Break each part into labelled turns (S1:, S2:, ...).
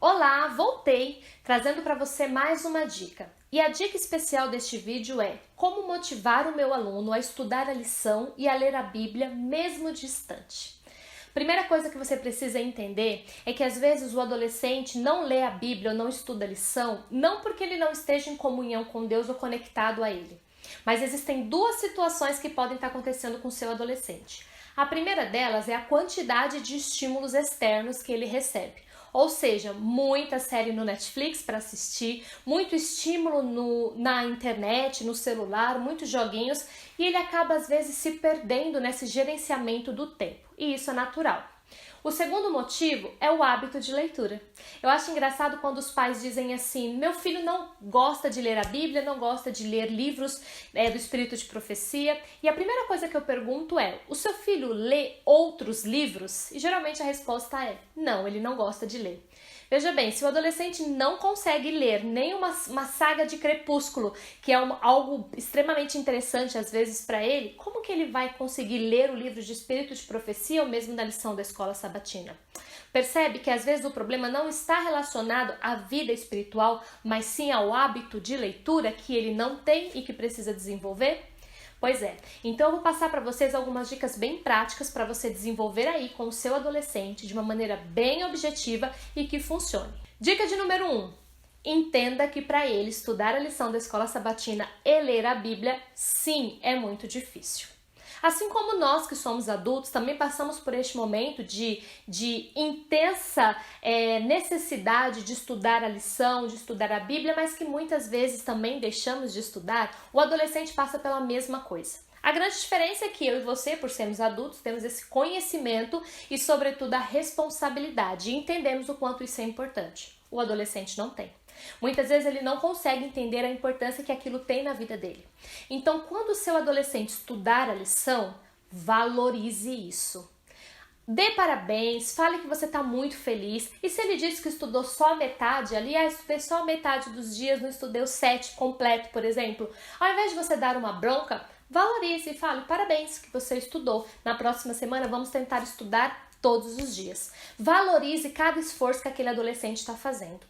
S1: Olá, voltei trazendo para você mais uma dica. E a dica especial deste vídeo é como motivar o meu aluno a estudar a lição e a ler a Bíblia mesmo distante. Primeira coisa que você precisa entender é que às vezes o adolescente não lê a Bíblia ou não estuda a lição, não porque ele não esteja em comunhão com Deus ou conectado a Ele. Mas existem duas situações que podem estar acontecendo com o seu adolescente. A primeira delas é a quantidade de estímulos externos que ele recebe. Ou seja, muita série no Netflix para assistir, muito estímulo na internet, no celular, muitos joguinhos, e ele acaba às vezes se perdendo nesse gerenciamento do tempo. E isso é natural. O segundo motivo é o hábito de leitura. Eu acho engraçado quando os pais dizem assim: meu filho não gosta de ler a Bíblia, não gosta de ler livros do Espírito de Profecia. E a primeira coisa que eu pergunto é: o seu filho lê outros livros? E geralmente a resposta é: não, ele não gosta de ler. Veja bem, se o adolescente não consegue ler nem uma saga de Crepúsculo, que é algo extremamente interessante às vezes para ele, como que ele vai conseguir ler o livro de Espírito de Profecia ou mesmo da lição da escola sabatina? Percebe que às vezes o problema não está relacionado à vida espiritual, mas sim ao hábito de leitura que ele não tem e que precisa desenvolver? Pois é, então eu vou passar para vocês algumas dicas bem práticas para você desenvolver aí com o seu adolescente de uma maneira bem objetiva e que funcione. Dica de número 1. Entenda que para ele estudar a lição da escola sabatina e ler a Bíblia, sim, é muito difícil. Assim como nós que somos adultos também passamos por este momento de intensa necessidade de estudar a lição, de estudar a Bíblia, mas que muitas vezes também deixamos de estudar, o adolescente passa pela mesma coisa. A grande diferença é que eu e você, por sermos adultos, temos esse conhecimento e, sobretudo, a responsabilidade e entendemos o quanto isso é importante. O adolescente não tem. Muitas vezes ele não consegue entender a importância que aquilo tem na vida dele. Então, quando o seu adolescente estudar a lição, valorize isso. Dê parabéns, fale que você está muito feliz. E se ele disse que estudou só metade, aliás, estudei só metade dos dias, não estudei o 7 completo, por exemplo, ao invés de você dar uma bronca, valorize e fale: parabéns que você estudou. Na próxima semana vamos tentar estudar todos os dias. Valorize cada esforço que aquele adolescente está fazendo.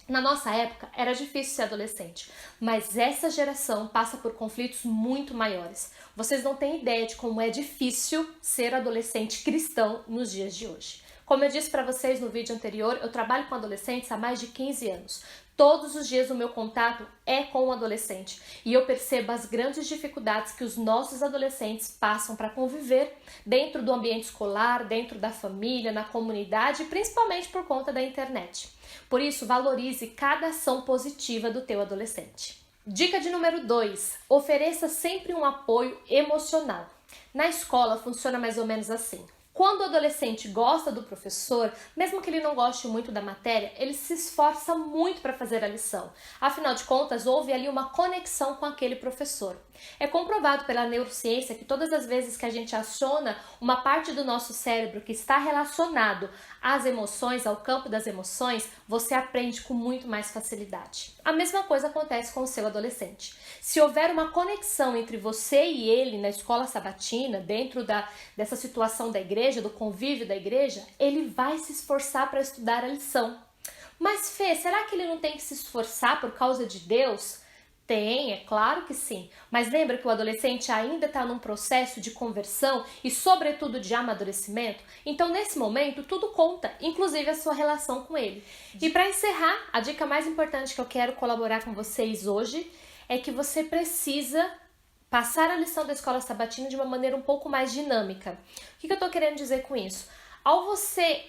S1: Na nossa época era difícil ser adolescente, mas essa geração passa por conflitos muito maiores. Vocês não têm ideia de como é difícil ser adolescente cristão nos dias de hoje. Como eu disse para vocês no vídeo anterior, eu trabalho com adolescentes há mais de 15 anos. Todos os dias o meu contato é com o adolescente e eu percebo as grandes dificuldades que os nossos adolescentes passam para conviver dentro do ambiente escolar, dentro da família, na comunidade, principalmente por conta da internet. Por isso, valorize cada ação positiva do teu adolescente. Dica de número 2. Ofereça sempre um apoio emocional. Na escola funciona mais ou menos assim. Quando o adolescente gosta do professor, mesmo que ele não goste muito da matéria, ele se esforça muito para fazer a lição. Afinal de contas, houve ali uma conexão com aquele professor. É comprovado pela neurociência que todas as vezes que a gente aciona uma parte do nosso cérebro que está relacionado às emoções, ao campo das emoções, você aprende com muito mais facilidade. A mesma coisa acontece com o seu adolescente. Se houver uma conexão entre você e ele na escola sabatina, dentro dessa situação da igreja, do convívio da igreja, ele vai se esforçar para estudar a lição. Mas Fê, será que ele não tem que se esforçar por causa de Deus? Tem, é claro que sim, mas lembra que o adolescente ainda está num processo de conversão e sobretudo de amadurecimento? Então nesse momento tudo conta, inclusive a sua relação com ele. E para encerrar, a dica mais importante que eu quero colaborar com vocês hoje é que você precisa passar a lição da escola sabatina de uma maneira um pouco mais dinâmica. O que eu estou querendo dizer com isso? Ao você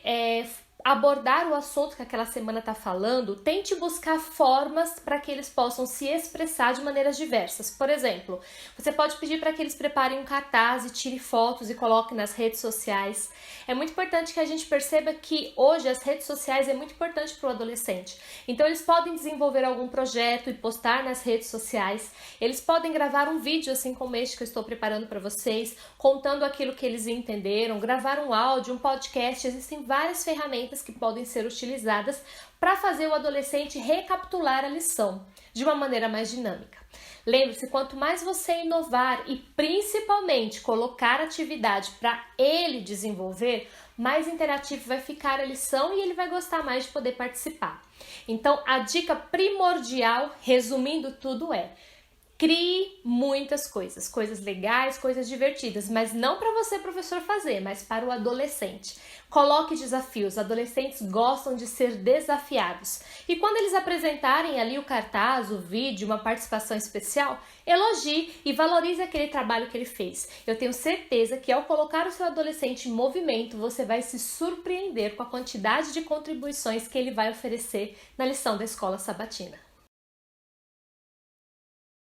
S1: abordar o assunto que aquela semana está falando, tente buscar formas para que eles possam se expressar de maneiras diversas. Por exemplo, você pode pedir para que eles preparem um cartaz e tire fotos e coloque nas redes sociais. É muito importante que a gente perceba que hoje as redes sociais é muito importante para o adolescente. Então eles podem desenvolver algum projeto e postar nas redes sociais. Eles podem gravar um vídeo, assim como este que eu estou preparando para vocês, contando aquilo que eles entenderam, gravar um áudio, um podcast. Existem várias ferramentas que podem ser utilizadas para fazer o adolescente recapitular a lição de uma maneira mais dinâmica. Lembre-se, quanto mais você inovar e principalmente colocar atividade para ele desenvolver, mais interativo vai ficar a lição e ele vai gostar mais de poder participar. Então, a dica primordial, resumindo tudo, é: crie muitas coisas, coisas legais, coisas divertidas, mas não para você, professor, fazer, mas para o adolescente. Coloque desafios, adolescentes gostam de ser desafiados. E quando eles apresentarem ali o cartaz, o vídeo, uma participação especial, elogie e valorize aquele trabalho que ele fez. Eu tenho certeza que ao colocar o seu adolescente em movimento, você vai se surpreender com a quantidade de contribuições que ele vai oferecer na lição da Escola Sabatina.